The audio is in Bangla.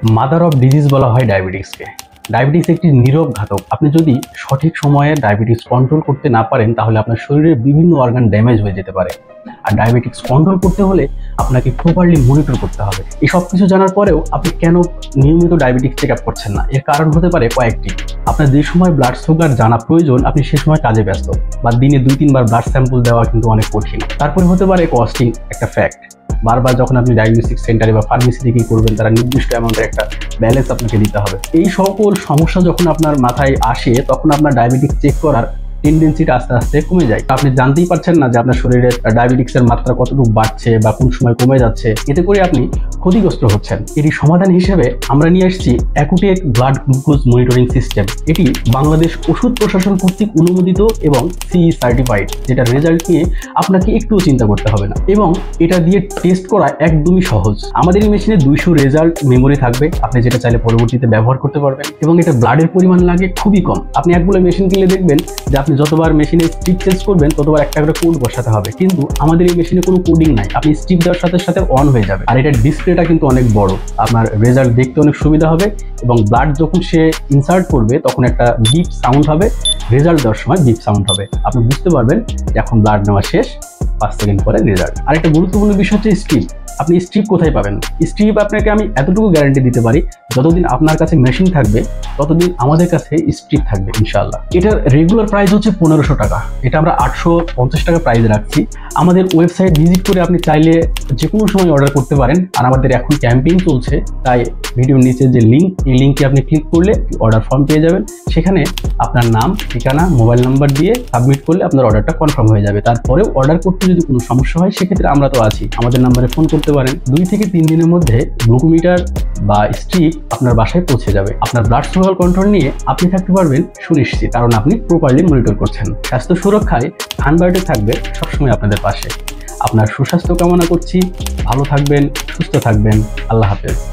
মাদার অফ ডিজিজ বলা হয় ডায়াবেটিক্সকে। ডায়াবেটিস একটি নীরব ঘাতক। আপনি যদি সঠিক সময়ে ডায়াবেটিস কন্ট্রোল করতে না পারেন তাহলে আপনার শরীরের বিভিন্ন অর্গান ড্যামেজ হয়ে যেতে পারে। আর ডায়াবেটিস কন্ট্রোল করতে হলে আপনাকে প্রপারলি মনিটর করতে হবে। এই সব কিছু জানার পরেও আপনি কেন নিয়মিত ডায়াবেটিস চেক আপ করছেন না? এর কারণ হতে পারে কয়েকটি। আপনার যে সময় ব্লাড সুগার জানা প্রয়োজন আপনি সে সময় কাজে ব্যস্ত, বা দিনে 2-3 বার ব্লাড স্যাম্পল দেওয়া কিন্তু অনেক কঠিন। তারপরে হতে পারে কস্টিং একটা ফ্যাক্ট। বারবার যখন আপনি ডায়াগনস্টিক সেন্টারে বা ফার্মেসি থেকে করবেন, তারা নির্দিষ্ট অ্যামাউন্টের একটা ব্যালেন্স আপনাকে দিতে হবে। এই সকল সমস্যা যখন আপনার মাথায় আসে তখন আপনার ডায়াবেটিস চেক করার টেন্ডেন্সিটা আস্তে আস্তে কমে যায়। আপনি জানতেই পারছেন না যে আপনার শরীরে ডায়াবেটিক্সের মাত্রা কতটুকু বাড়ছে বা কোন সময় কমে যাচ্ছে। এতে করে আপনি ক্ষতিগ্রস্ত হচ্ছেন। এটি সমাধান হিসেবে আমরা নিয়ে আসছি অ্যাকুটেক ব্লাড গ্লুকোজ মনিটরিং সিস্টেম। এটি বাংলাদেশ ওষুধ প্রশাসন কর্তৃক অনুমোদিত এবং সিই সার্টিফাইড, যেটার রেজাল্ট নিয়ে আপনাকে একটুও চিন্তা করতে হবে না, এবং এটা দিয়ে টেস্ট করা একদমই সহজ। আমাদের এই মেশিনে 200 রেজাল্ট মেমোরি থাকবে, আপনি যেটা চাইলে পরবর্তীতে ব্যবহার করতে পারবেন, এবং এটা ব্লাডের পরিমাণ লাগে খুবই কম। আপনি একগুলো মেশিন কিনলে দেখবেন যে আপনি যতবার মেশিনে স্ট্রিপ চেঞ্জ করবেন ততবার একটা করে কোড বসাতে হবে, কিন্তু আমাদের এই মেশিনে কোনো কোডিং নাই। আপনি স্ট্রিপ দেওয়ার সাথে সাথে অন হয়ে যাবে। আর এটার ডিসপ্লেটা কিন্তু অনেক বড়, আপনার রেজাল্ট দেখতে অনেক সুবিধা হবে, এবং ব্লাড যখন সে ইনসার্ট করবে তখন একটা বিপ সাউন্ড হবে, রেজাল্ট দেওয়ার সময় বিপ সাউন্ড হবে। আপনি বুঝতে পারবেন যে এখন ব্লাড নেওয়া শেষ, 5 সেকেন্ড পরে রেজাল্ট। আর একটা গুরুত্বপূর্ণ বিষয় হচ্ছে স্ট্রিপ। আপনি স্ট্রিপ কোথায় পাবেন? স্ট্রিপ আপনাকে আমি এতটুকু গ্যারান্টি দিতে পারি, যতদিন আপনার কাছে মেশিন থাকবে ততদিন আমাদের কাছে স্ট্রিপ থাকবে ইনশাআল্লাহ। এটার রেগুলার প্রাইস হচ্ছে 1500 টাকা, এটা আমরা 850 টাকা প্রাইস রাখছি। আমাদের ওয়েবসাইট ভিজিট করে আপনি চাইলে যে কোনো সময় অর্ডার করতে পারেন। আর আমাদের এখন ক্যাম্পেইন চলছে, তাই ভিডিওর নিচে যে লিঙ্ক, এই লিঙ্কে আপনি ক্লিক করলে অর্ডার ফর্ম পেয়ে যাবেন। সেখানে আপনার নাম, ঠিকানা, মোবাইল নাম্বার দিয়ে সাবমিট করলে আপনার অর্ডারটা কনফার্ম হয়ে যাবে। তারপরেও অর্ডার করতে যদি কোনো সমস্যা হয় সেক্ষেত্রে আমরা তো আছি, আমাদের নাম্বারে ফোন করতে পারেন। 2 থেকে 3 দিনের মধ্যে গ্লুকোমিটার বা স্ট্রিপ আপনার বাসায় পৌঁছে যাবে। আপনার ব্লাড সুগার কন্ট্রোল নিয়ে আপনি থাকতে পারবেন সুনিশ্চিত, কারণ আপনি প্রপারলি মনিটর করছেন। স্বাস্থ্য সুরক্ষায় সানবায়োটিক থাকবে সবসময় আপনাদের পাশে। আপনার সুস্বাস্থ্য কামনা করছি। ভালো থাকবেন, সুস্থ থাকবেন। আল্লাহ হাফেজ।